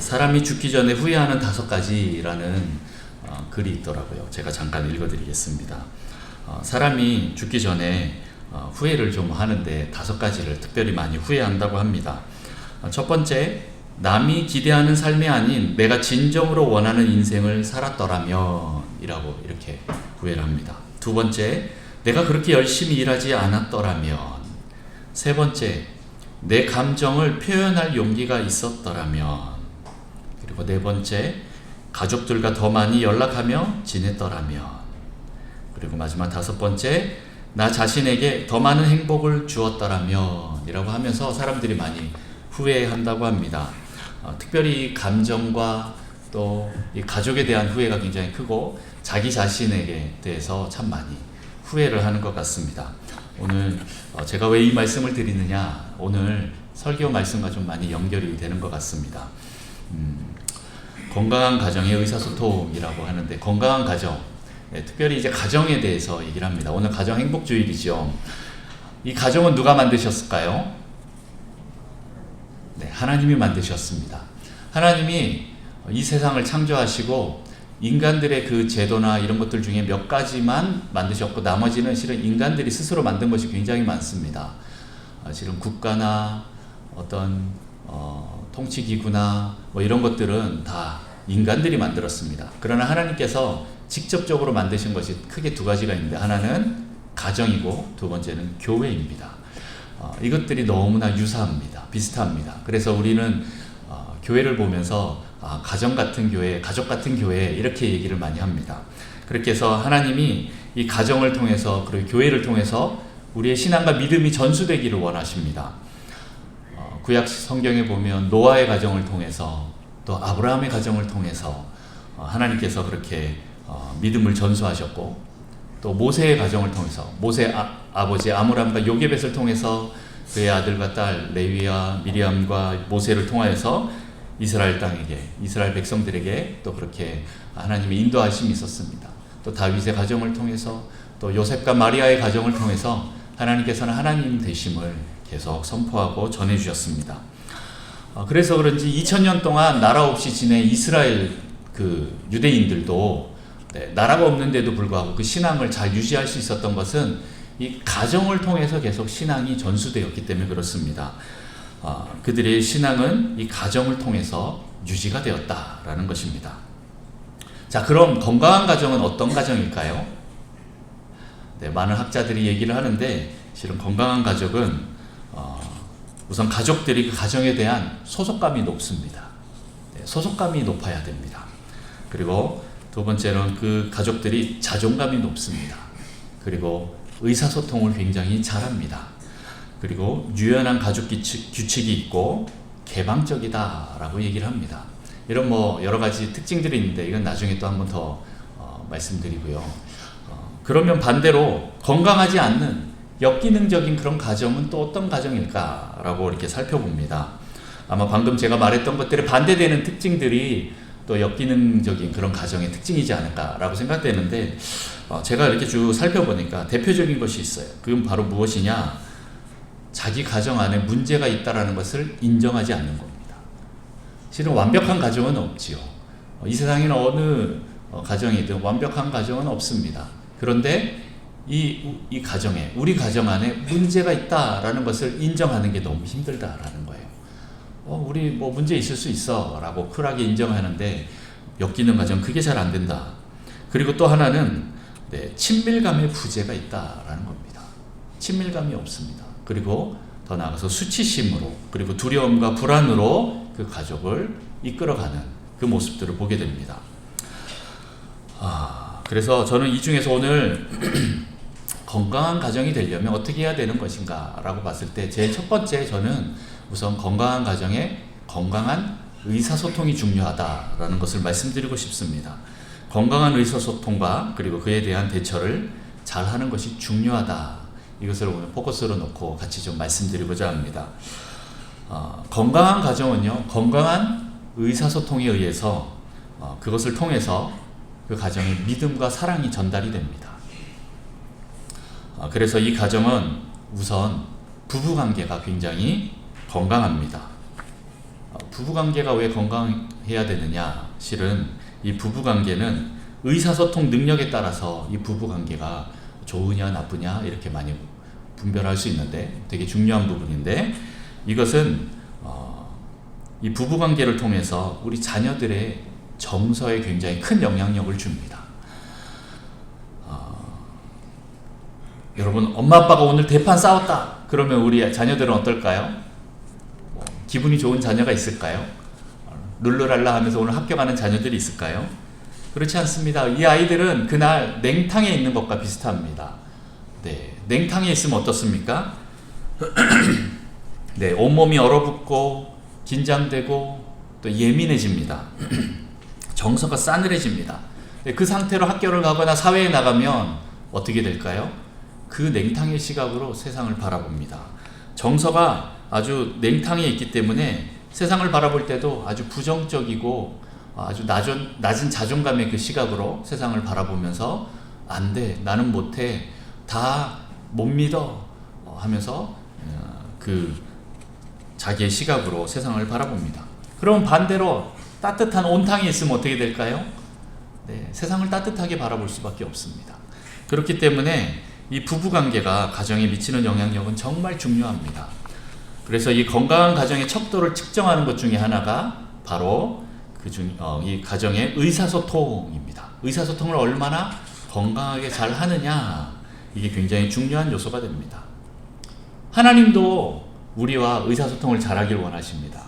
사람이 죽기 전에 후회하는 5가지라는 글이 있더라고요. 제가 잠깐 읽어드리겠습니다. 사람이 죽기 전에 후회를 좀 하는데 5가지를 특별히 많이 후회한다고 합니다. 첫 번째, 남이 기대하는 삶이 아닌 내가 진정으로 원하는 인생을 살았더라면 이라고 이렇게 후회를 합니다. 두 번째, 내가 그렇게 열심히 일하지 않았더라면. 세 번째, 내 감정을 표현할 용기가 있었더라면. 그리고 네 번째, 가족들과 더 많이 연락하며 지냈더라면. 그리고 마지막 5번째, 나 자신에게 더 많은 행복을 주었더라면 이라고 하면서 사람들이 많이 후회한다고 합니다. 특별히 감정과 또 이 가족에 대한 후회가 굉장히 크고 자기 자신에게 대해서 참 많이 후회를 하는 것 같습니다. 오늘 제가 왜 이 말씀을 드리느냐, 오늘 설교 말씀과 좀 많이 연결이 되는 것 같습니다. 건강한 가정의 의사소통이라고 하는데, 건강한 가정, 특별히 이제 가정에 대해서 얘기를 합니다. 오늘 가정 행복주일이죠. 이 가정은 누가 만드셨을까요? 네, 하나님이 만드셨습니다. 하나님이 이 세상을 창조하시고 인간들의 그 제도나 이런 것들 중에 몇 가지만 만드셨고, 나머지는 실은 인간들이 스스로 만든 것이 굉장히 많습니다. 실은 국가나 어떤 통치기구나 뭐 이런 것들은 다 인간들이 만들었습니다. 그러나 하나님께서 직접적으로 만드신 것이 크게 2가지가 있는데, 하나는 가정이고 두 번째는 교회입니다. 이것들이 너무나 유사합니다. 비슷합니다. 그래서 우리는 교회를 보면서 가정 같은 교회, 가족 같은 교회 이렇게 얘기를 많이 합니다. 그렇게 해서 하나님이 이 가정을 통해서 그리고 교회를 통해서 우리의 신앙과 믿음이 전수되기를 원하십니다. 구약 성경에 보면 노아의 가정을 통해서 또 아브라함의 가정을 통해서 하나님께서 그렇게 믿음을 전수하셨고, 또 모세의 가정을 통해서 모세 아버지 아므람과 요게벳을 통해서 그의 아들과 딸 레위와 미리암과 모세를 통하여서 이스라엘 땅에게, 이스라엘 백성들에게 또 그렇게 하나님의 인도하심이 있었습니다. 또 다윗의 가정을 통해서, 또 요셉과 마리아의 가정을 통해서 하나님께서는 하나님 되심을 계속 선포하고 전해주셨습니다. 그래서 그런지 2000년 동안 나라 없이 지낸 이스라엘 그 유대인들도 나라가 없는데도 불구하고 그 신앙을 잘 유지할 수 있었던 것은 이 가정을 통해서 계속 신앙이 전수되었기 때문에 그렇습니다. 그들의 신앙은 이 가정을 통해서 유지가 되었다라는 것입니다. 자, 그럼 건강한 가정은 어떤 가정일까요? 네, 많은 학자들이 얘기를 하는데, 실은 건강한 가족은 우선 가족들이 그 가정에 대한 소속감이 높습니다. 네, 소속감이 높아야 됩니다. 그리고 두 번째는 그 가족들이 자존감이 높습니다. 그리고 의사소통을 굉장히 잘합니다. 그리고 유연한 가족 규칙이 있고 개방적이다라고 얘기를 합니다. 이런 뭐 여러 가지 특징들이 있는데 이건 나중에 또 한 번 더 말씀드리고요. 그러면 반대로 건강하지 않는 역기능적인 그런 가정은 또 어떤 가정일까라고 이렇게 살펴봅니다. 아마 방금 제가 말했던 것들에 반대되는 특징들이 또 역기능적인 그런 가정의 특징이지 않을까라고 생각되는데, 제가 이렇게 쭉 살펴보니까 대표적인 것이 있어요. 그건 바로 무엇이냐? 자기 가정 안에 문제가 있다라는 것을 인정하지 않는 겁니다. 실은 완벽한 가정은 없지요. 이 세상에는 어느 가정이든 완벽한 가정은 없습니다. 그런데 이 가정에, 우리 가정 안에 문제가 있다라는 것을 인정하는 게 너무 힘들다라는 거예요. 우리 뭐 문제 있을 수 있어 라고 쿨하게 인정하는데, 엮이는 가정 그게 잘 안 된다. 그리고 또 하나는 친밀감의 부재가 있다라는 겁니다. 친밀감이 없습니다. 그리고 더 나아가서 수치심으로, 그리고 두려움과 불안으로 그 가족을 이끌어가는 그 모습들을 보게 됩니다. 그래서 저는 이 중에서 오늘 건강한 가정이 되려면 어떻게 해야 되는 것인가 라고 봤을 때, 제일 첫 번째, 저는 우선 건강한 가정에 건강한 의사소통이 중요하다라는 것을 말씀드리고 싶습니다. 건강한 의사소통과 그리고 그에 대한 대처를 잘 하는 것이 중요하다. 이것을 오늘 포커스로 놓고 같이 좀 말씀드리고자 합니다. 건강한 가정은요, 건강한 의사소통에 의해서 그것을 통해서 그 가정에 믿음과 사랑이 전달이 됩니다. 그래서 이 가정은 우선 부부관계가 굉장히 건강합니다. 부부관계가 왜 건강해야 되느냐? 실은 이 부부관계는 의사소통 능력에 따라서 이 부부관계가 좋으냐 나쁘냐 이렇게 많이 분별할 수 있는데, 되게 중요한 부분인데, 이것은 이 부부관계를 통해서 우리 자녀들의 정서에 굉장히 큰 영향력을 줍니다. 여러분, 엄마 아빠가 오늘 대판 싸웠다 그러면 우리 자녀들은 어떨까요? 기분이 좋은 자녀가 있을까요? 룰루랄라 하면서 오늘 학교 가는 자녀들이 있을까요? 그렇지 않습니다. 이 아이들은 그날 냉탕에 있는 것과 비슷합니다. 네, 냉탕에 있으면 어떻습니까? 네, 온몸이 얼어붙고 긴장되고 또 예민해집니다. 정서가 싸늘해집니다. 네, 그 상태로 학교를 가거나 사회에 나가면 어떻게 될까요? 그 냉탕의 시각으로 세상을 바라봅니다. 정서가 아주 냉탕에 있기 때문에 세상을 바라볼 때도 아주 부정적이고 아주 낮은 자존감의 그 시각으로 세상을 바라보면서 안 돼, 나는 못해, 다 못 믿어 하면서 그 자기의 시각으로 세상을 바라봅니다. 그럼 반대로 따뜻한 온탕에 있으면 어떻게 될까요? 네, 세상을 따뜻하게 바라볼 수밖에 없습니다. 그렇기 때문에 이 부부관계가 가정에 미치는 영향력은 정말 중요합니다. 그래서 이 건강한 가정의 척도를 측정하는 것 중에 하나가 바로 이 가정의 의사소통입니다. 의사소통을 얼마나 건강하게 잘 하느냐, 이게 굉장히 중요한 요소가 됩니다. 하나님도 우리와 의사소통을 잘하길 원하십니다.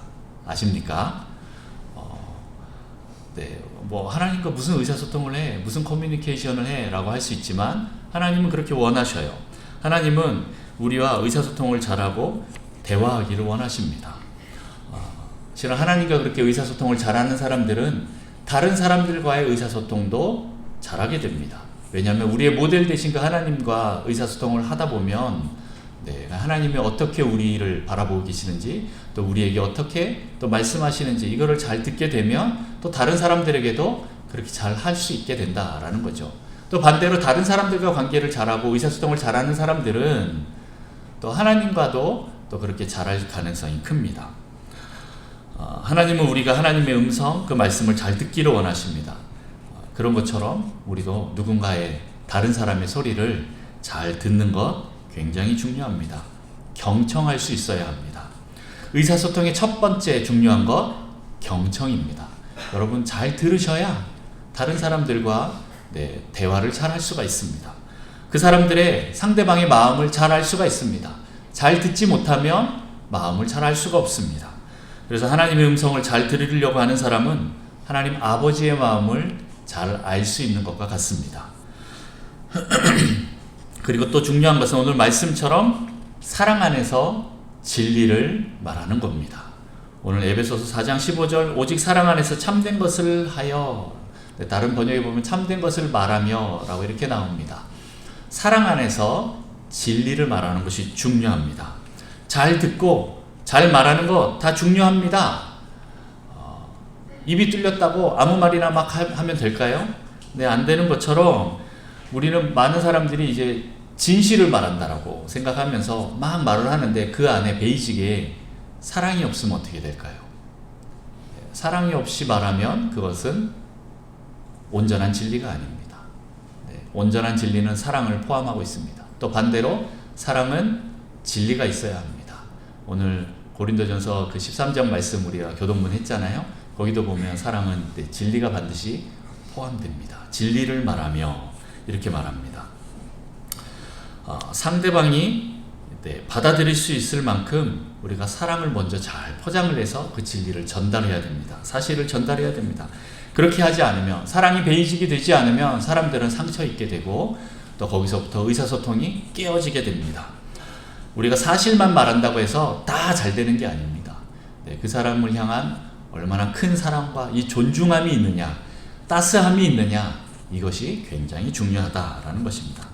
아십니까? 네, 하나님과 무슨 의사소통을 해, 무슨 커뮤니케이션을 해 라고 할 수 있지만 하나님은 그렇게 원하셔요. 하나님은 우리와 의사소통을 잘하고 대화하기를 원하십니다. 실은 하나님과 그렇게 의사소통을 잘하는 사람들은 다른 사람들과의 의사소통도 잘하게 됩니다. 왜냐하면 우리의 모델 되신 그 하나님과 의사소통을 하다 보면 하나님이 어떻게 우리를 바라보고 계시는지, 또 우리에게 어떻게 또 말씀하시는지 이거를 잘 듣게 되면 또 다른 사람들에게도 그렇게 잘 할 수 있게 된다라는 거죠. 또 반대로 다른 사람들과 관계를 잘하고 의사소통을 잘하는 사람들은 또 하나님과도 또 그렇게 잘할 가능성이 큽니다. 하나님은 우리가 하나님의 음성, 그 말씀을 잘 듣기를 원하십니다. 그런 것처럼 우리도 누군가의 다른 사람의 소리를 잘 듣는 것 굉장히 중요합니다. 경청할 수 있어야 합니다. 의사소통의 첫 번째 중요한 것, 경청입니다. 여러분, 잘 들으셔야 다른 사람들과 대화를 잘 할 수가 있습니다. 그 사람들의 상대방의 마음을 잘 알 수가 있습니다. 잘 듣지 못하면 마음을 잘 알 수가 없습니다. 그래서 하나님의 음성을 잘 들으려고 하는 사람은 하나님 아버지의 마음을 잘 알 수 있는 것과 같습니다. 그리고 또 중요한 것은 오늘 말씀처럼 사랑 안에서 진리를 말하는 겁니다. 오늘 에베소서 4장 15절, 오직 사랑 안에서 참된 것을 하여, 다른 번역에 보면 참된 것을 말하며 라고 이렇게 나옵니다. 사랑 안에서 진리를 말하는 것이 중요합니다. 잘 듣고 잘 말하는 거 다 중요합니다. 입이 뚫렸다고 아무 말이나 막 하면 될까요? 네, 안 되는 것처럼 우리는 많은 사람들이 이제 진실을 말한다라고 생각하면서 막 말을 하는데 그 안에 베이직에 사랑이 없으면 어떻게 될까요? 사랑이 없이 말하면 그것은 온전한 진리가 아닙니다. 온전한 진리는 사랑을 포함하고 있습니다. 또 반대로 사랑은 진리가 있어야 합니다. 오늘 고린도전서 그 13장 말씀 우리가 교동문 했잖아요. 거기도 보면 사랑은 진리가 반드시 포함됩니다. 진리를 말하며 이렇게 말합니다. 상대방이 받아들일 수 있을 만큼 우리가 사랑을 먼저 잘 포장을 해서 그 진리를 전달해야 됩니다. 사실을 전달해야 됩니다. 그렇게 하지 않으면, 사랑이 베이직이 되지 않으면 사람들은 상처 입게 되고 또 거기서부터 의사소통이 깨어지게 됩니다. 우리가 사실만 말한다고 해서 다 잘 되는 게 아닙니다. 그 사람을 향한 얼마나 큰 사랑과 이 존중함이 있느냐, 따스함이 있느냐, 이것이 굉장히 중요하다라는 것입니다.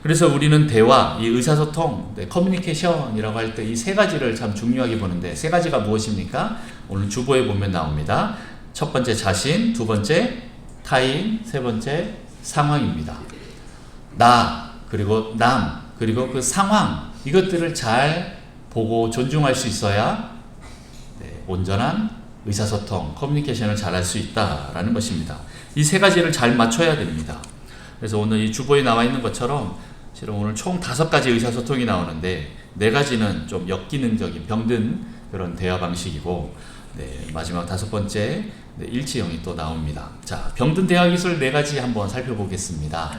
그래서 우리는 대화, 이 의사소통, 커뮤니케이션이라고 할 때 이 세 가지를 참 중요하게 보는데, 세 가지가 무엇입니까? 오늘 주보에 보면 나옵니다. 첫 번째 자신, 두 번째 타인, 세 번째 상황입니다. 나, 그리고 남, 그리고 그 상황, 이것들을 잘 보고 존중할 수 있어야 온전한 의사소통, 커뮤니케이션을 잘할 수 있다라는 것입니다. 이 세 가지를 잘 맞춰야 됩니다. 그래서 오늘 이 주보에 나와 있는 것처럼 실은 오늘 총 5가지 의사소통이 나오는데 4가지는 좀 역기능적인 병든 그런 대화 방식이고, 마지막 5번째 일치형이 또 나옵니다. 자, 병든 대화 기술 4가지 한번 살펴보겠습니다.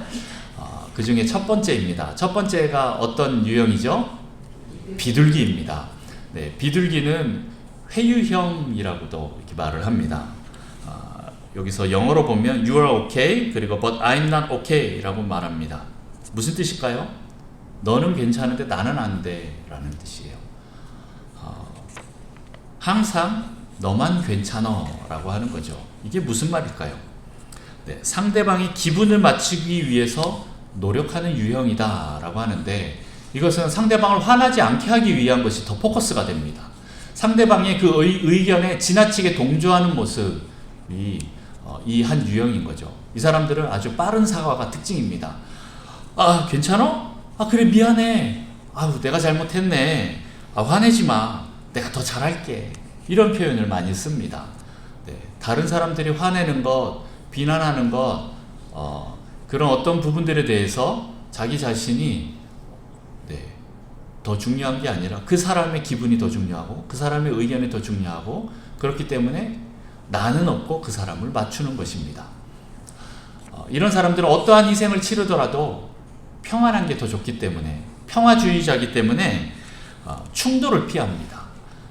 그 중에 첫 번째입니다. 첫 번째가 어떤 유형이죠? 비둘기입니다. 비둘기는 회유형이라고도 이렇게 말을 합니다. 여기서 영어로 보면 You are okay 그리고 But I'm not okay 라고 말합니다. 무슨 뜻일까요? 너는 괜찮은데 나는 안 돼 라는 뜻이에요. 항상 너만 괜찮아 라고 하는 거죠. 이게 무슨 말일까요? 상대방의 기분을 맞추기 위해서 노력하는 유형이다 라고 하는데, 이것은 상대방을 화나지 않게 하기 위한 것이 더 포커스가 됩니다. 상대방의 그 의견에 지나치게 동조하는 모습이 이 한 유형인 거죠. 이 사람들은 아주 빠른 사과가 특징입니다. 아, 괜찮아? 아, 그래, 미안해. 아우, 내가 잘못했네. 아, 화내지 마. 내가 더 잘할게. 이런 표현을 많이 씁니다. 다른 사람들이 화내는 것, 비난하는 것, 그런 어떤 부분들에 대해서 자기 자신이 더 중요한 게 아니라 그 사람의 기분이 더 중요하고 그 사람의 의견이 더 중요하고, 그렇기 때문에 나는 없고 그 사람을 맞추는 것입니다. 이런 사람들은 어떠한 희생을 치르더라도 평안한 게 더 좋기 때문에, 평화주의자이기 때문에 충돌을 피합니다.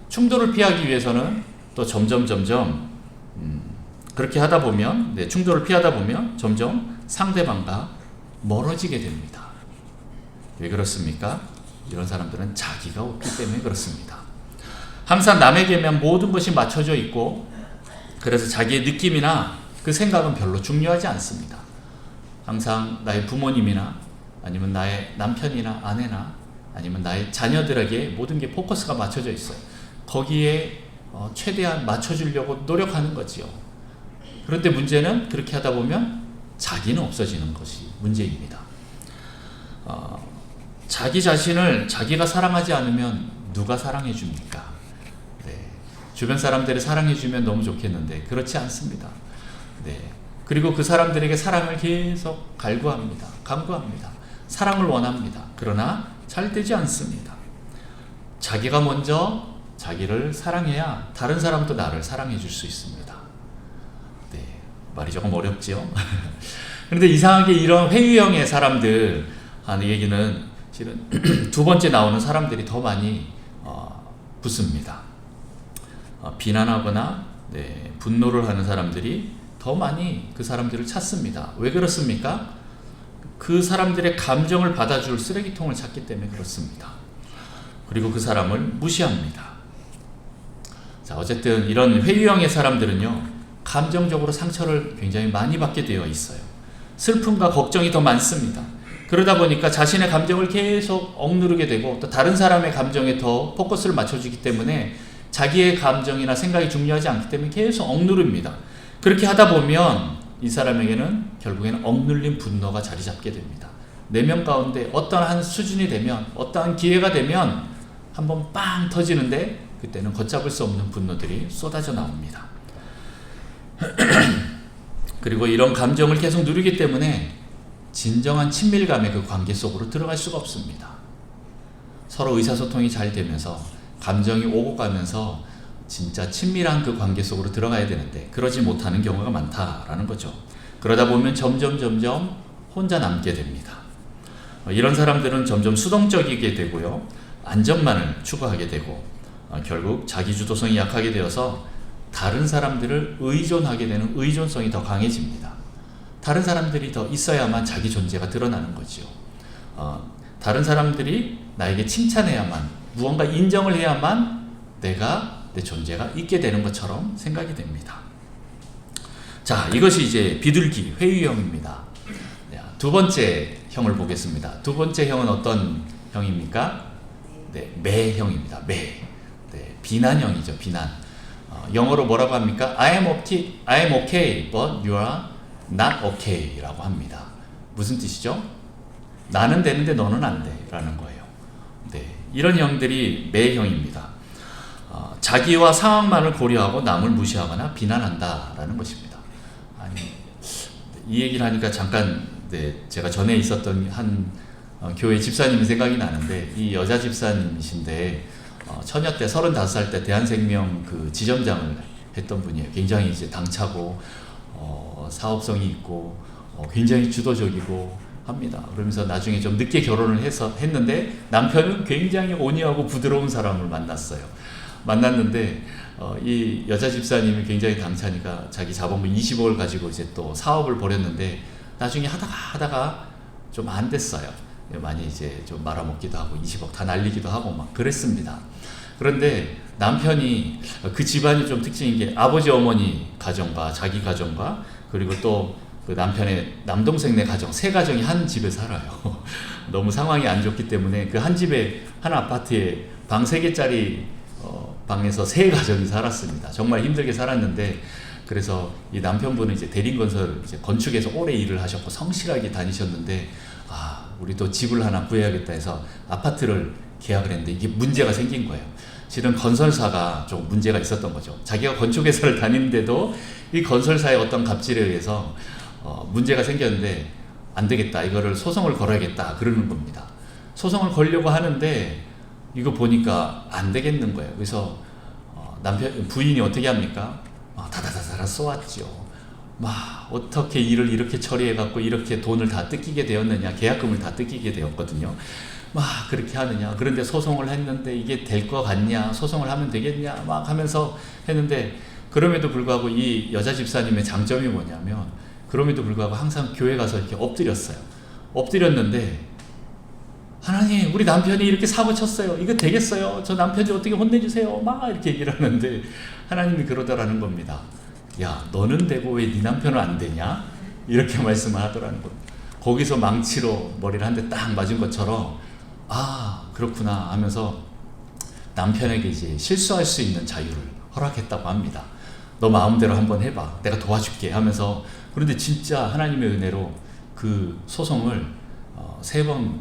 충돌을 피하기 위해서는 또 점점 그렇게 하다 보면, 충돌을 피하다 보면 점점 상대방과 멀어지게 됩니다. 왜 그렇습니까? 이런 사람들은 자기가 없기 때문에 그렇습니다. 항상 남에게만 모든 것이 맞춰져 있고, 그래서 자기의 느낌이나 그 생각은 별로 중요하지 않습니다. 항상 나의 부모님이나 아니면 나의 남편이나 아내나 아니면 나의 자녀들에게 모든 게 포커스가 맞춰져 있어요. 거기에 최대한 맞춰주려고 노력하는 거지요. 그런데 문제는 그렇게 하다 보면 자기는 없어지는 것이 문제입니다. 자기 자신을 자기가 사랑하지 않으면 누가 사랑해 줍니까? 주변 사람들이 사랑해 주면 너무 좋겠는데 그렇지 않습니다. 그리고 그 사람들에게 사랑을 계속 갈구합니다. 강구합니다. 사랑을 원합니다. 그러나 잘 되지 않습니다. 자기가 먼저 자기를 사랑해야 다른 사람도 나를 사랑해 줄 수 있습니다. 말이 조금 어렵죠? 그런데 이상하게 이런 회유형의 사람들 하는 얘기는 실은 두 번째 나오는 사람들이 더 많이 붙습니다. 비난하거나 분노를 하는 사람들이 더 많이 그 사람들을 찾습니다. 왜 그렇습니까? 그 사람들의 감정을 받아줄 쓰레기통을 찾기 때문에 그렇습니다. 그리고 그 사람을 무시합니다. 자, 어쨌든 이런 회유형의 사람들은요, 감정적으로 상처를 굉장히 많이 받게 되어 있어요. 슬픔과 걱정이 더 많습니다. 그러다 보니까 자신의 감정을 계속 억누르게 되고, 또 다른 사람의 감정에 더 포커스를 맞춰주기 때문에 자기의 감정이나 생각이 중요하지 않기 때문에 계속 억누릅니다. 그렇게 하다 보면 이 사람에게는 결국에는 억눌린 분노가 자리 잡게 됩니다. 내면 가운데 어떠한 수준이 되면, 어떠한 기회가 되면 한번 빵 터지는데, 그때는 걷잡을 수 없는 분노들이 쏟아져 나옵니다. 그리고 이런 감정을 계속 누리기 때문에 진정한 친밀감의 그 관계 속으로 들어갈 수가 없습니다. 서로 의사소통이 잘 되면서 감정이 오고 가면서 진짜 친밀한 그 관계 속으로 들어가야 되는데 그러지 못하는 경우가 많다라는 거죠. 그러다 보면 점점 혼자 남게 됩니다. 이런 사람들은 점점 수동적이게 되고요, 안정만을 추구하게 되고, 결국 자기주도성이 약하게 되어서 다른 사람들을 의존하게 되는 의존성이 더 강해집니다. 다른 사람들이 더 있어야만 자기 존재가 드러나는 거죠. 다른 사람들이 나에게 칭찬해야만, 무언가 인정을 해야만 내 존재가 있게 되는 것처럼 생각이 됩니다. 자, 이것이 이제 비둘기, 회유형입니다. 두 번째 형을 보겠습니다. 두 번째 형은 어떤 형입니까? 매형입니다. 비난형이죠. 비난. 영어로 뭐라고 합니까? I am okay, but you are not okay 라고 합니다. 무슨 뜻이죠? 나는 되는데 너는 안 돼 라는 거예요. 이런 형들이 매형입니다. 자기와 상황만을 고려하고 남을 무시하거나 비난한다라는 것입니다. 아니, 이 얘기를 하니까 잠깐 제가 전에 있었던 한 교회 집사님이 생각이 나는데, 이 여자 집사님이신데 처녀 때 35살 때 대한생명 그 지점장을 했던 분이에요. 굉장히 이제 당차고 사업성이 있고 굉장히 주도적이고 합니다. 그러면서 나중에 좀 늦게 결혼을 했는데 남편은 굉장히 온유하고 부드러운 사람을 만났는데 이 여자 집사님이 굉장히 당차니까 자기 자본금 20억을 가지고 이제 또 사업을 벌였는데 나중에 하다가 좀 안 됐어요. 많이 이제 좀 말아먹기도 하고 20억 다 날리기도 하고 막 그랬습니다. 그런데 남편이, 그 집안이 좀 특징인 게 아버지 어머니 가정과 자기 가정과 그리고 또 그 남편의 남동생네 가정, 세 가정이 한 집에 살아요. 너무 상황이 안 좋기 때문에 그 한 집에, 한 아파트에 방 3개짜리 방에서 세 가정이 살았습니다. 정말 힘들게 살았는데, 그래서 이 남편분은 이제 대림건설 이제 건축에서 오래 일을 하셨고 성실하게 다니셨는데, 우리도 집을 하나 구해야겠다 해서 아파트를 계약을 했는데 이게 문제가 생긴 거예요. 실은 건설사가 좀 문제가 있었던 거죠. 자기가 건축회사를 다니는데도 이 건설사의 어떤 갑질에 의해서 문제가 생겼는데, 안 되겠다, 이거를 소송을 걸어야겠다 그러는 겁니다. 소송을 걸려고 하는데 이거 보니까 안 되겠는 거예요. 그래서 부인이 어떻게 합니까? 다다다다 쏘았죠. 어떻게 일을 이렇게 처리해갖고 이렇게 돈을 다 뜯기게 되었느냐, 계약금을 다 뜯기게 되었거든요. 그렇게 하느냐. 그런데 소송을 했는데 이게 될 것 같냐, 소송을 하면 되겠냐 막 하면서 했는데, 그럼에도 불구하고 이 여자 집사님의 장점이 뭐냐면, 그럼에도 불구하고 항상 교회 가서 이렇게 엎드렸어요. 엎드렸는데, 하나님, 우리 남편이 이렇게 사고 쳤어요. 이거 되겠어요? 저 남편 좀 어떻게 혼내주세요. 막 이렇게 얘기를 하는데 하나님이 그러더라는 겁니다. 야, 너는 되고 왜 네 남편은 안 되냐? 이렇게 말씀을 하더라는 겁니다. 거기서 망치로 머리를 한 대 딱 맞은 것처럼, 그렇구나 하면서 남편에게 이제 실수할 수 있는 자유를 허락했다고 합니다. 너 마음대로 한번 해봐, 내가 도와줄게 하면서. 그런데 진짜 하나님의 은혜로 그 소송을 3번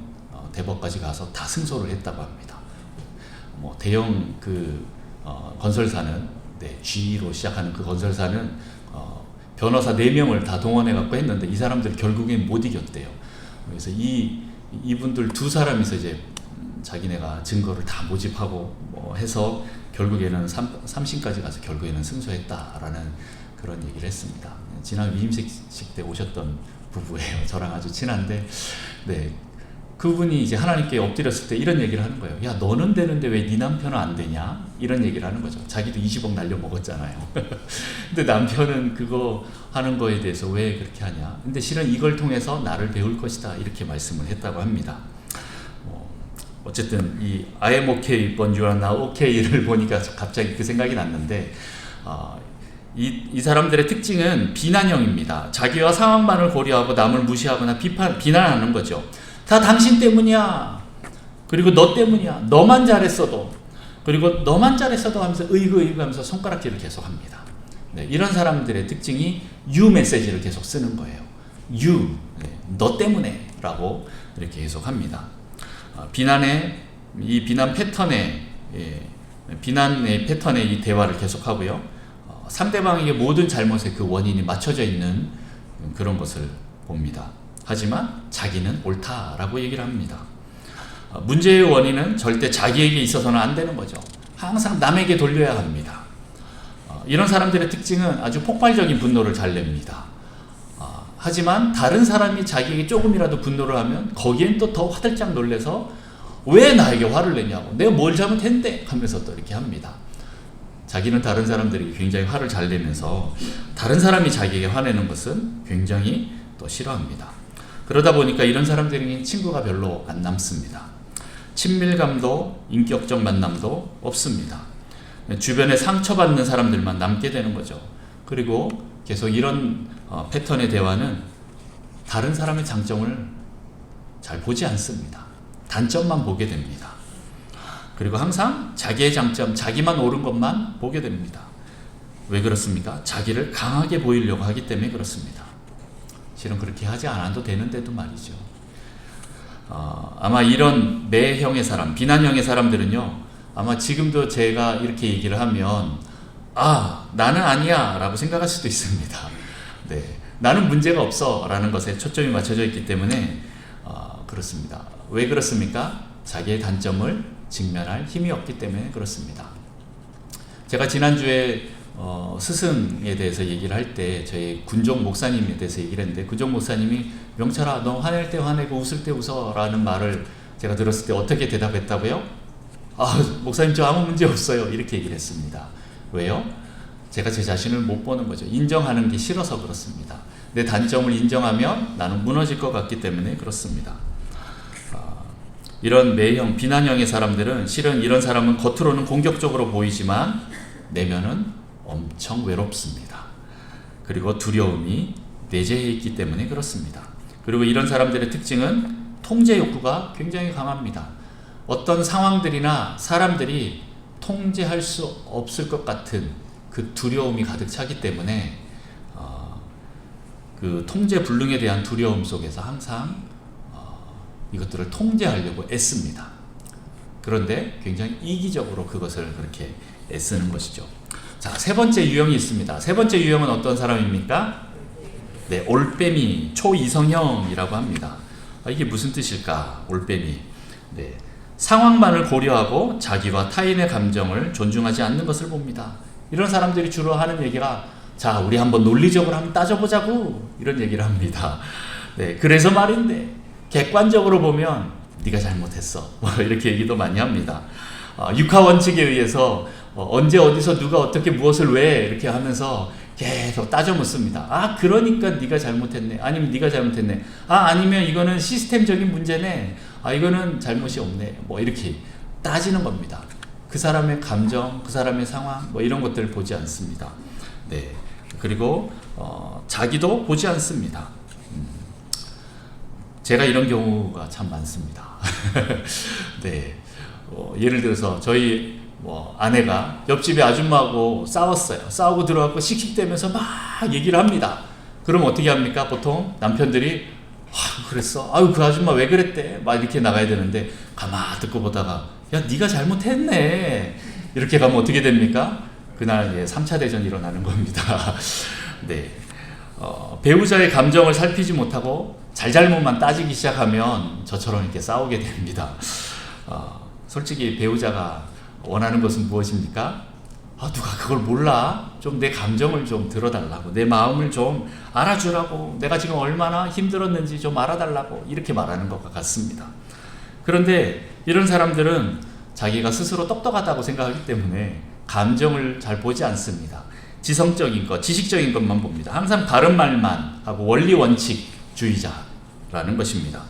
대법까지 가서 다 승소를 했다고 합니다. 대형 그 건설사는, G로 시작하는 그 건설사는 변호사 4명을 다 동원해 갖고 했는데 이 사람들 결국엔 못 이겼대요. 그래서 이분들 2사람이서 이제 자기네가 증거를 다 모집하고 해서 결국에는 3심까지 가서 결국에는 승소했다라는 그런 얘기를 했습니다. 지난 위임식 때 오셨던 부부예요. 저랑 아주 친한데, 그분이 이제 하나님께 엎드렸을 때 이런 얘기를 하는 거예요. 야, 너는 되는데 왜 네 남편은 안 되냐? 이런 얘기를 하는 거죠. 자기도 20억 날려 먹었잖아요. 근데 남편은 그거 하는 거에 대해서 왜 그렇게 하냐? 근데 실은 이걸 통해서 나를 배울 것이다, 이렇게 말씀을 했다고 합니다. 어쨌든 이 I am okay, but you are not okay를 보니까 갑자기 그 생각이 났는데, 이 사람들의 특징은 비난형입니다. 자기와 상황만을 고려하고 남을 무시하거나 비난하는 거죠. 다 당신 때문이야. 그리고 너 때문이야. 너만 잘했어도. 그리고 너만 잘했어도 하면서 의구 하면서 손가락질을 계속 합니다. 이런 사람들의 특징이 you 메시지를 계속 쓰는 거예요. you, 너 때문에 라고 이렇게 계속 합니다. 비난의 패턴의 이 대화를 계속하고요. 상대방에게 모든 잘못의 그 원인이 맞춰져 있는 그런 것을 봅니다. 하지만 자기는 옳다라고 얘기를 합니다. 문제의 원인은 절대 자기에게 있어서는 안 되는 거죠. 항상 남에게 돌려야 합니다. 이런 사람들의 특징은 아주 폭발적인 분노를 잘 냅니다. 하지만 다른 사람이 자기에게 조금이라도 분노를 하면 거기엔 또 더 화들짝 놀래서 왜 나에게 화를 내냐고, 내가 뭘 잘못했는데 하면서 또 이렇게 합니다. 자기는 다른 사람들에게 굉장히 화를 잘 내면서 다른 사람이 자기에게 화내는 것은 굉장히 또 싫어합니다. 그러다 보니까 이런 사람들에게 친구가 별로 안 남습니다. 친밀감도 인격적 만남도 없습니다. 주변에 상처받는 사람들만 남게 되는 거죠. 그리고 계속 이런 패턴의 대화는 다른 사람의 장점을 잘 보지 않습니다. 단점만 보게 됩니다. 그리고 항상 자기의 장점, 자기만 옳은 것만 보게 됩니다. 왜 그렇습니까? 자기를 강하게 보이려고 하기 때문에 그렇습니다. 실은 그렇게 하지 않아도 되는데도 말이죠. 아마 이런 매형의 사람, 비난형의 사람들은요, 아마 지금도 제가 이렇게 얘기를 하면 나는 아니야 라고 생각할 수도 있습니다. 네, 나는 문제가 없어 라는 것에 초점이 맞춰져 있기 때문에 그렇습니다. 왜 그렇습니까? 자기의 단점을 직면할 힘이 없기 때문에 그렇습니다. 제가 지난주에 스승에 대해서 얘기를 할 때 저희 군종 목사님에 대해서 얘기를 했는데, 군종 목사님이 명철아 너 화낼 때 화내고 웃을 때 웃어 라는 말을 제가 들었을 때 어떻게 대답했다고요? 목사님 저 아무 문제 없어요 이렇게 얘기를 했습니다. 왜요? 제가 제 자신을 못 보는 거죠. 인정하는 게 싫어서 그렇습니다. 내 단점을 인정하면 나는 무너질 것 같기 때문에 그렇습니다. 이런 매형, 비난형의 사람들은 실은 이런 사람은 겉으로는 공격적으로 보이지만 내면은 엄청 외롭습니다. 그리고 두려움이 내재해 있기 때문에 그렇습니다. 그리고 이런 사람들의 특징은 통제 욕구가 굉장히 강합니다. 어떤 상황들이나 사람들이 통제할 수 없을 것 같은 그 두려움이 가득 차기 때문에 그 통제 불능에 대한 두려움 속에서 항상 이것들을 통제하려고 애씁니다. 그런데 굉장히 이기적으로 그것을 그렇게 애쓰는 것이죠. 자, 세 번째 유형이 있습니다. 세 번째 유형은 어떤 사람입니까? 네, 올빼미, 초이성형이라고 합니다. 이게 무슨 뜻일까? 올빼미. 네, 상황만을 고려하고 자기와 타인의 감정을 존중하지 않는 것을 봅니다. 이런 사람들이 주로 하는 얘기가 자, 우리 한번 논리적으로 한번 따져보자고 이런 얘기를 합니다. 네, 그래서 말인데 객관적으로 보면 네가 잘못했어 이렇게 얘기도 많이 합니다. 육하 원칙에 의해서 언제 어디서 누가 어떻게 무엇을 왜 이렇게 하면서 계속 따져 묻습니다. 그러니까 네가 잘못했네. 아니면 네가 잘못했네. 아니면 이거는 시스템적인 문제네. 이거는 잘못이 없네. 뭐 이렇게 따지는 겁니다. 그 사람의 감정, 그 사람의 상황 뭐 이런 것들을 보지 않습니다. 네. 그리고 자기도 보지 않습니다. 제가 이런 경우가 참 많습니다. 네. 예를 들어서 저희 아내가 옆집에 아줌마하고 싸웠어요. 싸우고 들어가고 씩씩대면서 막 얘기를 합니다. 그럼 어떻게 합니까? 보통 남편들이 그랬어? 그 아줌마 왜 그랬대? 막 이렇게 나가야 되는데 가만 듣고 보다가 야 네가 잘못했네 이렇게 가면 어떻게 됩니까? 그날 3차 대전이 일어나는 겁니다. 네. 배우자의 감정을 살피지 못하고 잘잘못만 따지기 시작하면 저처럼 이렇게 싸우게 됩니다. 솔직히 배우자가 원하는 것은 무엇입니까? 누가 그걸 몰라? 좀 내 감정을 좀 들어달라고, 내 마음을 좀 알아주라고, 내가 지금 얼마나 힘들었는지 좀 알아달라고 이렇게 말하는 것과 같습니다. 그런데 이런 사람들은 자기가 스스로 똑똑하다고 생각하기 때문에 감정을 잘 보지 않습니다. 지성적인 것, 지식적인 것만 봅니다. 항상 바른 말만 하고 원리 원칙주의자라는 것입니다.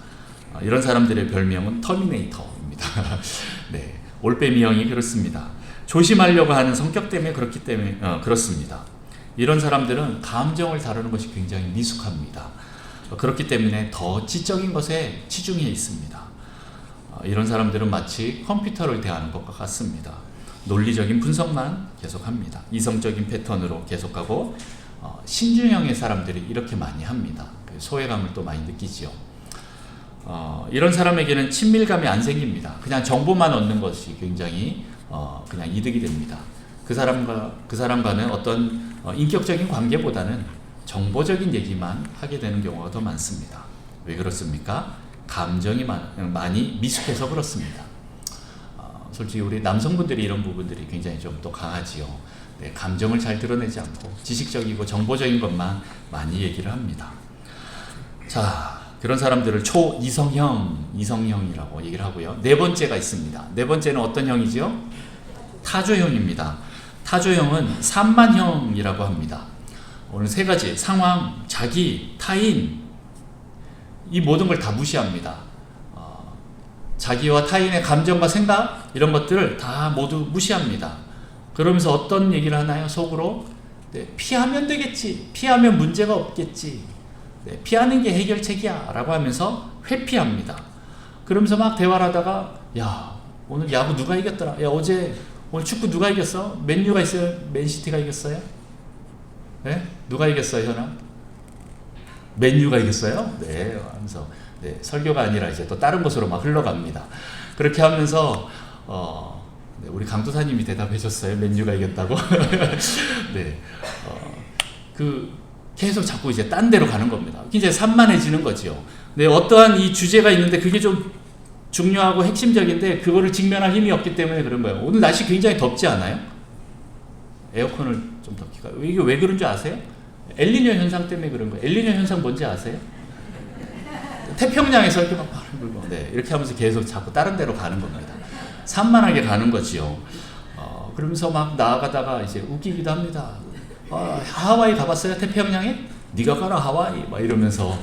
이런 사람들의 별명은 터미네이터입니다. 네, 올빼미형이 그렇습니다. 조심하려고 하는 성격 때문에 그렇기 때문에 그렇습니다. 이런 사람들은 감정을 다루는 것이 굉장히 미숙합니다. 그렇기 때문에 더 지적인 것에 치중해 있습니다. 이런 사람들은 마치 컴퓨터를 대하는 것과 같습니다. 논리적인 분석만 계속합니다. 이성적인 패턴으로 계속하고 신중형의 사람들이 이렇게 많이 합니다. 소외감을 또 많이 느끼지요. 이런 사람에게는 친밀감이 안 생깁니다. 그냥 정보만 얻는 것이 굉장히 그냥 이득이 됩니다. 그 사람과는 어떤 인격적인 관계보다는 정보적인 얘기만 하게 되는 경우가 더 많습니다. 왜 그렇습니까? 감정이 많이 미숙해서 그렇습니다. 솔직히 우리 남성분들이 이런 부분들이 굉장히 좀 또 강하지요. 네, 감정을 잘 드러내지 않고 지식적이고 정보적인 것만 많이 얘기를 합니다. 자, 그런 사람들을 이성형이라고 얘기를 하고요. 네 번째가 있습니다. 네 번째는 어떤 형이죠? 타조형입니다. 타조형은 산만형이라고 합니다. 오늘 세 가지, 상황, 자기, 타인, 이 모든 걸 다 무시합니다. 자기와 타인의 감정과 생각 이런 것들을 다 모두 무시합니다. 그러면서 어떤 얘기를 하나요? 속으로 피하면 되겠지, 피하면 문제가 없겠지, 피하는 게 해결책이야 라고 하면서 회피합니다. 그러면서 막 대화를 하다가 야 오늘 야구 누가 이겼더라, 야 오늘 축구 누가 이겼어? 맨유가 있어요? 맨시티가 이겼어요? 네? 누가 이겼어요, 현아? 맨유가 이겼어요? 네, 하면서 설교가 아니라 이제 또 다른 곳으로 막 흘러갑니다. 그렇게 하면서 네, 우리 강도사님이 대답해 줬어요. 맨유가 이겼다고. 네, 계속 자꾸 이제 딴 데로 가는 겁니다. 이제 산만해지는 거죠. 네, 어떠한 이 주제가 있는데 그게 좀 중요하고 핵심적인데 그거를 직면할 힘이 없기 때문에 그런 거예요. 오늘 날씨 굉장히 덥지 않아요? 에어컨을 좀 더 킬까요? 이게 왜 그런 줄 아세요? 엘니뇨 현상 때문에 그런 거예요. 엘니뇨 현상 뭔지 아세요? 태평양에서 이렇게 막 바람 불고, 네, 이렇게 하면서 계속 자꾸 다른 데로 가는 겁니다. 산만하게 가는 거지요. 그러면서 막 나아가다가 이제 웃기기도 합니다. 하와이 가봤어요? 태평양에? 네가 가라 하와이 막 이러면서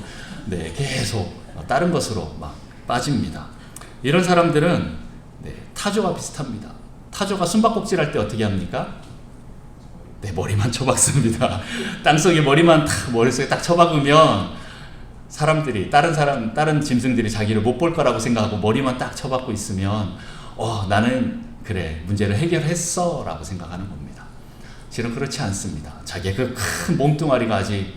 네, 계속 다른 것으로 막 빠집니다. 이런 사람들은 네, 타조와 비슷합니다. 타조가 숨바꼭질 할 때 어떻게 합니까? 네, 머리만 쳐박습니다. 땅속에 머리만 탁 머릿속에 딱 쳐박으면 사람들이 다른 짐승들이 자기를 못 볼 거라고 생각하고 머리만 딱 쳐박고 있으면 나는 그래 문제를 해결했어 라고 생각하는 겁니다. 실은 그렇지 않습니다. 자기의 그 큰 몸뚱아리가 아직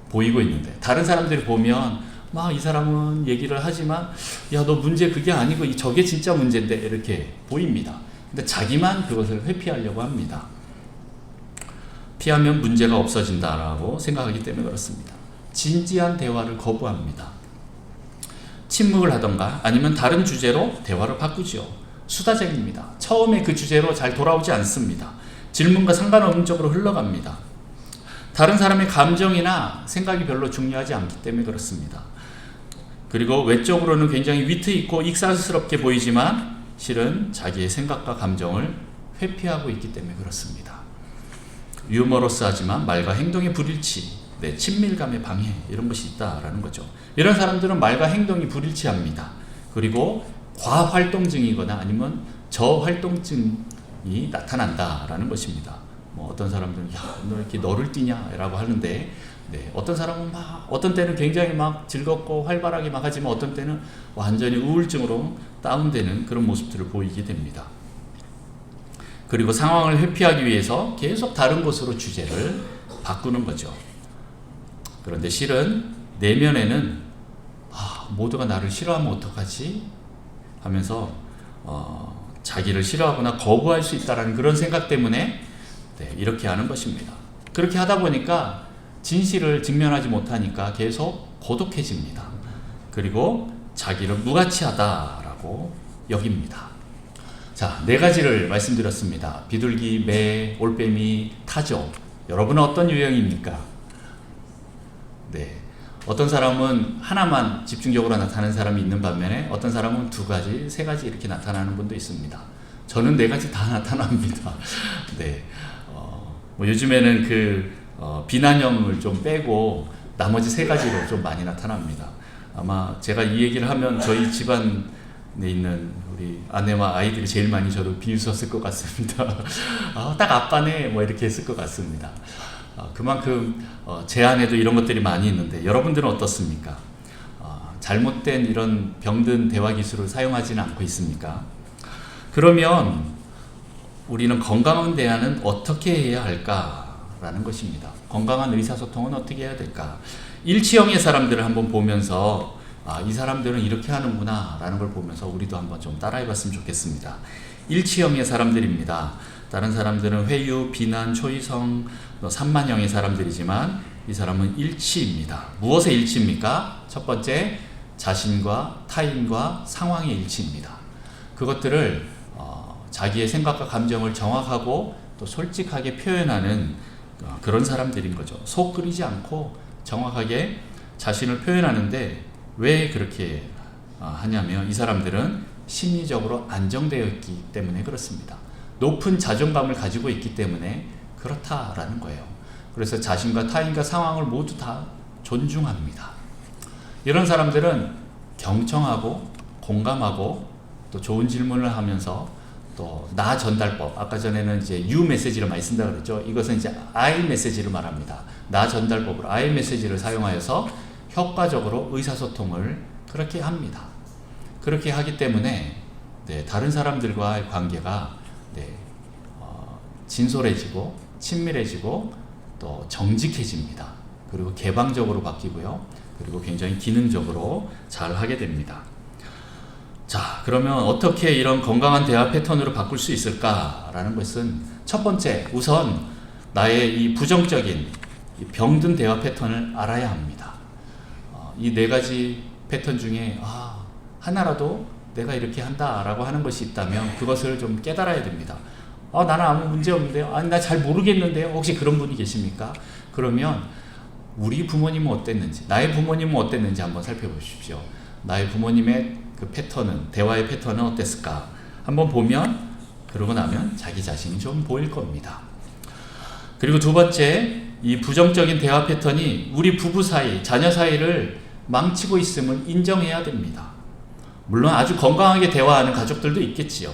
보이고 있는데 다른 사람들이 보면 막 이 사람은 얘기를 하지만 야 너 문제 그게 아니고 저게 진짜 문제인데 이렇게 보입니다. 근데 자기만 그것을 회피하려고 합니다. 피하면 문제가 없어진다라고 생각하기 때문에 그렇습니다. 진지한 대화를 거부합니다. 침묵을 하던가 아니면 다른 주제로 대화를 바꾸죠. 수다쟁이입니다. 처음에 그 주제로 잘 돌아오지 않습니다. 질문과 상관없는 쪽으로 흘러갑니다. 다른 사람의 감정이나 생각이 별로 중요하지 않기 때문에 그렇습니다. 그리고 외적으로는 굉장히 위트 있고 익살스럽게 보이지만 실은 자기의 생각과 감정을 회피하고 있기 때문에 그렇습니다. 유머러스하지만 말과 행동의 불일치, 네, 친밀감의 방해 이런 것이 있다라는 거죠. 이런 사람들은 말과 행동이 불일치합니다. 그리고 과활동증이거나 아니면 저활동증이 나타난다라는 것입니다. 어떤 사람들은 너 이렇게 너를 뛰냐라고 하는데 네, 어떤 사람은 어떤 때는 굉장히 막 즐겁고 활발하게 막 하지만 어떤 때는 완전히 우울증으로 다운되는 그런 모습들을 보이게 됩니다. 그리고 상황을 회피하기 위해서 계속 다른 곳으로 주제를 바꾸는 거죠. 그런데 실은 내면에는 모두가 나를 싫어하면 어떡하지? 하면서 자기를 싫어하거나 거부할 수 있다는 그런 생각 때문에 네, 이렇게 하는 것입니다. 그렇게 하다 보니까 진실을 직면하지 못하니까 계속 고독해집니다. 그리고 자기를 무가치하다라고 여깁니다. 자, 4가지를 말씀드렸습니다. 비둘기, 매, 올빼미, 타조. 여러분은 어떤 유형입니까? 네. 어떤 사람은 하나만 집중적으로 나타나는 사람이 있는 반면에 어떤 사람은 2가지, 3가지 이렇게 나타나는 분도 있습니다. 저는 4가지 다 나타납니다. 네. 요즘에는 비난형을 좀 빼고 나머지 3가지로 좀 많이 나타납니다. 아마 제가 이 얘기를 하면 저희 집안에 있는 우리 아내와 아이들이 제일 많이 저를 비웃었을 것 같습니다. 딱 아빠네 뭐 이렇게 했을 것 같습니다. 그만큼 제 안에도 이런 것들이 많이 있는데 여러분들은 어떻습니까? 잘못된 이런 병든 대화 기술을 사용하지는 않고 있습니까? 그러면 우리는 건강한 대화는 어떻게 해야 할까라는 것입니다. 건강한 의사소통은 어떻게 해야 될까? 일치형의 사람들을 한번 보면서 이 사람들은 이렇게 하는구나 라는 걸 보면서 우리도 한번 좀 따라해봤으면 좋겠습니다. 일치형의 사람들입니다. 다른 사람들은 회유, 비난, 초이성, 산만형의 사람들이지만 이 사람은 일치입니다. 무엇의 일치입니까? 첫 번째, 자신과 타인과 상황의 일치입니다. 그것들을 자기의 생각과 감정을 정확하고 또 솔직하게 표현하는 그런 사람들인 거죠. 속 끓이지 않고 정확하게 자신을 표현하는데 왜 그렇게 하냐면 이 사람들은 심리적으로 안정되어 있기 때문에 그렇습니다. 높은 자존감을 가지고 있기 때문에 그렇다라는 거예요. 그래서 자신과 타인과 상황을 모두 다 존중합니다. 이런 사람들은 경청하고 공감하고 또 좋은 질문을 하면서 또 나 전달법, 아까 전에는 이제 U 메시지를 많이 쓴다고 그랬죠. 이것은 이제 I 메시지를 말합니다. 나 전달법으로 I 메시지를 사용하여서 효과적으로 의사소통을 그렇게 합니다. 그렇게 하기 때문에 네, 다른 사람들과의 관계가 네, 진솔해지고 친밀해지고 또 정직해집니다. 그리고 개방적으로 바뀌고요. 그리고 굉장히 기능적으로 잘 하게 됩니다. 자, 그러면 어떻게 이런 건강한 대화 패턴으로 바꿀 수 있을까라는 것은 첫 번째, 우선 나의 이 부정적인 이 병든 대화 패턴을 알아야 합니다. 이 네 가지 패턴 중에 하나라도 내가 이렇게 한다라고 하는 것이 있다면 그것을 좀 깨달아야 됩니다. 나는 아무 문제 없는데요. 아니, 나 잘 모르겠는데요. 혹시 그런 분이 계십니까? 그러면 우리 부모님은 어땠는지, 나의 부모님은 어땠는지 한번 살펴보십시오. 나의 부모님의 그 패턴은, 대화의 패턴은 어땠을까? 한번 보면, 그러고 나면 자기 자신이 좀 보일 겁니다. 그리고 두 번째, 이 부정적인 대화 패턴이 우리 부부 사이, 자녀 사이를 망치고 있음을 인정해야 됩니다. 물론 아주 건강하게 대화하는 가족들도 있겠지요.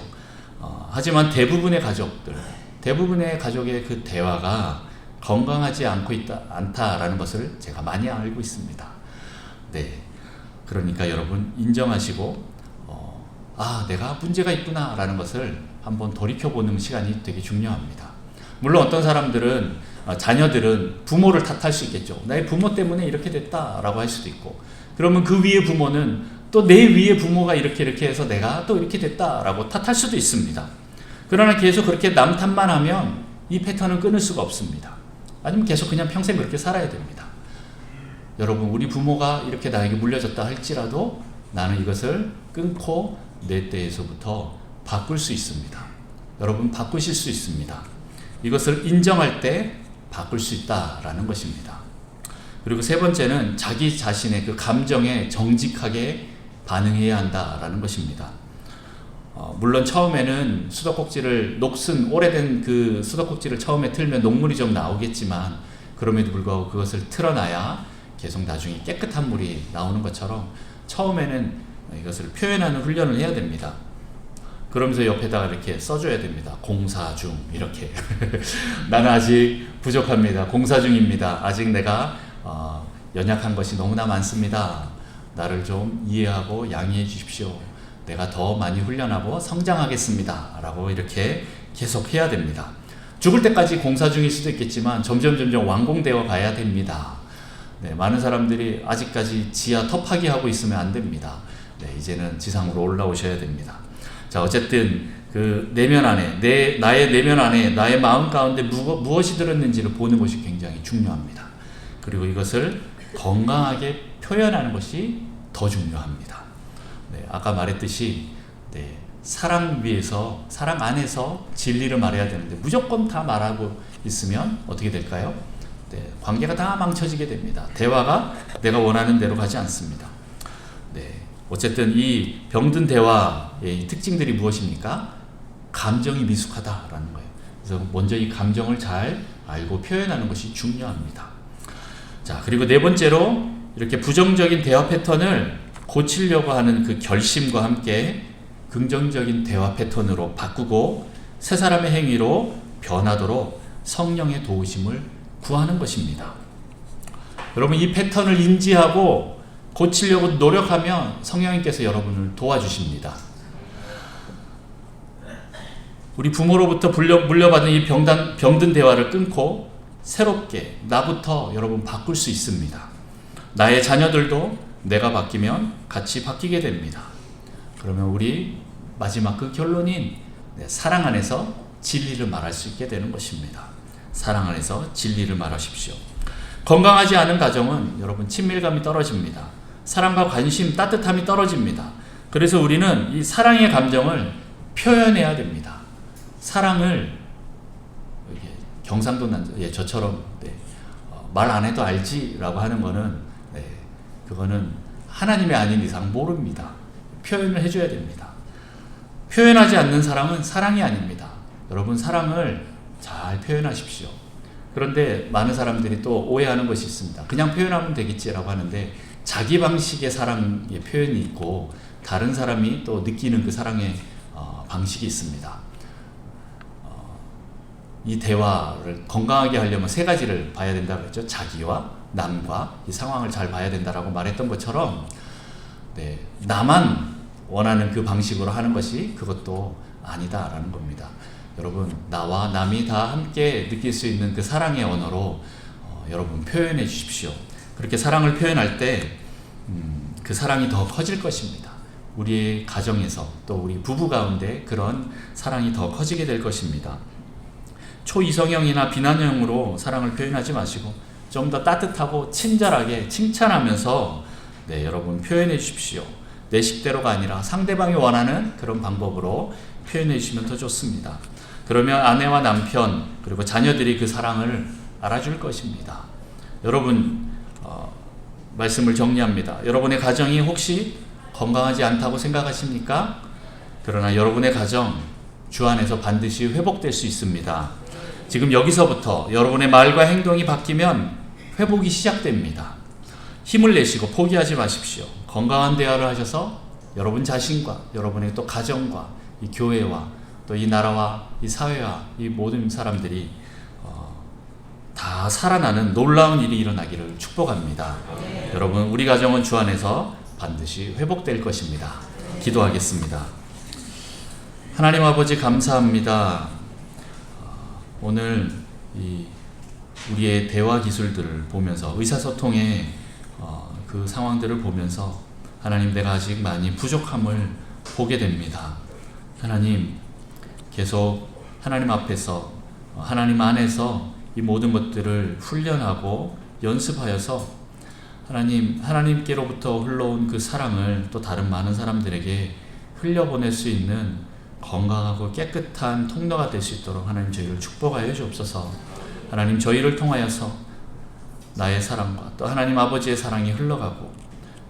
하지만 대부분의 가족의 그 대화가 건강하지 않다라는 것을 제가 많이 알고 있습니다. 네. 그러니까 여러분 인정하시고, 내가 문제가 있구나 라는 것을 한번 돌이켜보는 시간이 되게 중요합니다. 물론 어떤 사람들은, 자녀들은 부모를 탓할 수 있겠죠. 나의 부모 때문에 이렇게 됐다라고 할 수도 있고, 그러면 그 위에 부모는 또 내 위에 부모가 이렇게 해서 내가 또 이렇게 됐다라고 탓할 수도 있습니다. 그러나 계속 그렇게 남 탓만 하면 이 패턴은 끊을 수가 없습니다. 아니면 계속 그냥 평생 그렇게 살아야 됩니다. 여러분, 우리 부모가 이렇게 나에게 물려졌다 할지라도 나는 이것을 끊고 내 때에서부터 바꿀 수 있습니다. 여러분, 바꾸실 수 있습니다. 이것을 인정할 때 바꿀 수 있다라는 것입니다. 그리고 세 번째는 자기 자신의 그 감정에 정직하게 반응해야 한다라는 것입니다. 물론 처음에는 녹슨 오래된 그 수도꼭지를 처음에 틀면 녹물이 좀 나오겠지만, 그럼에도 불구하고 그것을 틀어놔야 계속 나중에 깨끗한 물이 나오는 것처럼 처음에는 이것을 표현하는 훈련을 해야 됩니다. 그러면서 옆에다가 이렇게 써줘야 됩니다. 공사 중, 이렇게. 나는 아직 부족합니다. 공사 중입니다. 아직 내가 연약한 것이 너무나 많습니다. 나를 좀 이해하고 양해해 주십시오. 내가 더 많이 훈련하고 성장하겠습니다. 라고 이렇게 계속 해야 됩니다. 죽을 때까지 공사 중일 수도 있겠지만 점점 완공되어 가야 됩니다. 네, 많은 사람들이 아직까지 지하 터파기 하고 있으면 안 됩니다. 네, 이제는 지상으로 올라오셔야 됩니다. 자, 어쨌든 그 내면 안에, 나의 내면 안에, 나의 마음 가운데 무엇이 들었는지를 보는 것이 굉장히 중요합니다. 그리고 이것을 건강하게 표현하는 것이 더 중요합니다. 네, 아까 말했듯이 사랑 안에서 진리를 말해야 되는데 무조건 다 말하고 있으면 어떻게 될까요? 관계가 다 망쳐지게 됩니다. 대화가 내가 원하는 대로 가지 않습니다. 어쨌든 이 병든 대화의 특징들이 무엇입니까? 감정이 미숙하다라는 거예요. 그래서 먼저 이 감정을 잘 알고 표현하는 것이 중요합니다. 자, 그리고 네 번째로 이렇게 부정적인 대화 패턴을 고치려고 하는 그 결심과 함께 긍정적인 대화 패턴으로 바꾸고 새 사람의 행위로 변하도록 성령의 도우심을 구하는 것입니다. 여러분, 이 패턴을 인지하고 고치려고 노력하면 성령님께서 여러분을 도와주십니다. 우리 부모로부터 물려받은 이 병든 대화를 끊고 새롭게 나부터 여러분 바꿀 수 있습니다. 나의 자녀들도 내가 바뀌면 같이 바뀌게 됩니다. 그러면 우리 마지막 그 결론인 사랑 안에서 진리를 말할 수 있게 되는 것입니다. 사랑 안에서 진리를 말하십시오. 건강하지 않은 가정은 여러분 친밀감이 떨어집니다. 사랑과 관심, 따뜻함이 떨어집니다. 그래서 우리는 이 사랑의 감정을 표현해야 됩니다. 사랑을 경상도 저처럼 말 안 해도 알지라고 하는 거는 그거는 하나님이 아닌 이상 모릅니다. 표현을 해줘야 됩니다. 표현하지 않는 사랑은 사랑이 아닙니다. 여러분, 사랑을 잘 표현하십시오. 그런데 많은 사람들이 또 오해하는 것이 있습니다. 그냥 표현하면 되겠지라고 하는데 자기 방식의 사랑의 표현이 있고 다른 사람이 또 느끼는 그 사랑의 방식이 있습니다. 이 대화를 건강하게 하려면 세 가지를 봐야 된다고 했죠. 자기와 남과 이 상황을 잘 봐야 된다라고 말했던 것처럼 나만 원하는 그 방식으로 하는 것이 그것도 아니다라는 겁니다. 여러분, 나와 남이 다 함께 느낄 수 있는 그 사랑의 언어로 여러분 표현해 주십시오. 그렇게 사랑을 표현할 때 그 사랑이 더 커질 것입니다. 우리의 가정에서 또 우리 부부 가운데 그런 사랑이 더 커지게 될 것입니다. 초이성형이나 비난형으로 사랑을 표현하지 마시고 좀 더 따뜻하고 친절하게 칭찬하면서 여러분 표현해 주십시오. 내 식대로가 아니라 상대방이 원하는 그런 방법으로 표현해 주시면 더 좋습니다. 그러면 아내와 남편 그리고 자녀들이 그 사랑을 알아줄 것입니다. 여러분 말씀을 정리합니다. 여러분의 가정이 혹시 건강하지 않다고 생각하십니까? 그러나 여러분의 가정 주 안에서 반드시 회복될 수 있습니다. 지금 여기서부터 여러분의 말과 행동이 바뀌면 회복이 시작됩니다. 힘을 내시고 포기하지 마십시오. 건강한 대화를 하셔서 여러분 자신과 여러분의 또 가정과 이 교회와 또 이 나라와 이 사회와 이 모든 사람들이 다 살아나는 놀라운 일이 일어나기를 축복합니다. 여러분 우리 가정은 주 안에서 반드시 회복될 것입니다. 기도하겠습니다. 하나님 아버지 감사합니다. 오늘 우리의 대화 기술들을 보면서 의사소통의 그 상황들을 보면서 하나님 내가 아직 많이 부족함을 보게 됩니다. 하나님 계속 하나님 앞에서 하나님 안에서 이 모든 것들을 훈련하고 연습하여서 하나님께로부터 흘러온 그 사랑을 또 다른 많은 사람들에게 흘려보낼 수 있는 건강하고 깨끗한 통로가 될 수 있도록 하나님 저희를 축복하여 주옵소서. 하나님 저희를 통하여서 나의 사랑과 또 하나님 아버지의 사랑이 흘러가고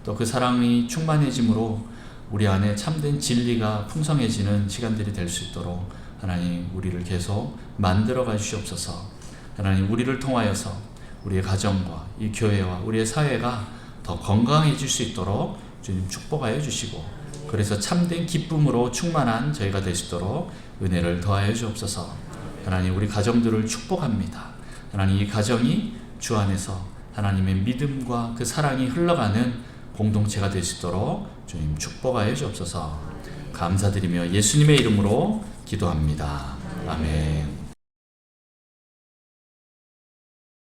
또 그 사랑이 충만해짐으로 우리 안에 참된 진리가 풍성해지는 시간들이 될 수 있도록 하나님 우리를 계속 만들어가 주시옵소서. 하나님 우리를 통하여서 우리의 가정과 이 교회와 우리의 사회가 더 건강해질 수 있도록 주님 축복하여 주시고 그래서 참된 기쁨으로 충만한 저희가 될 수 있도록 은혜를 더하여 주옵소서. 하나님 우리 가정들을 축복합니다. 하나님 이 가정이 주 안에서 하나님의 믿음과 그 사랑이 흘러가는 공동체가 될 수 있도록 주님 축복하여 주옵소서. 감사드리며 예수님의 이름으로 기도합니다. 아멘.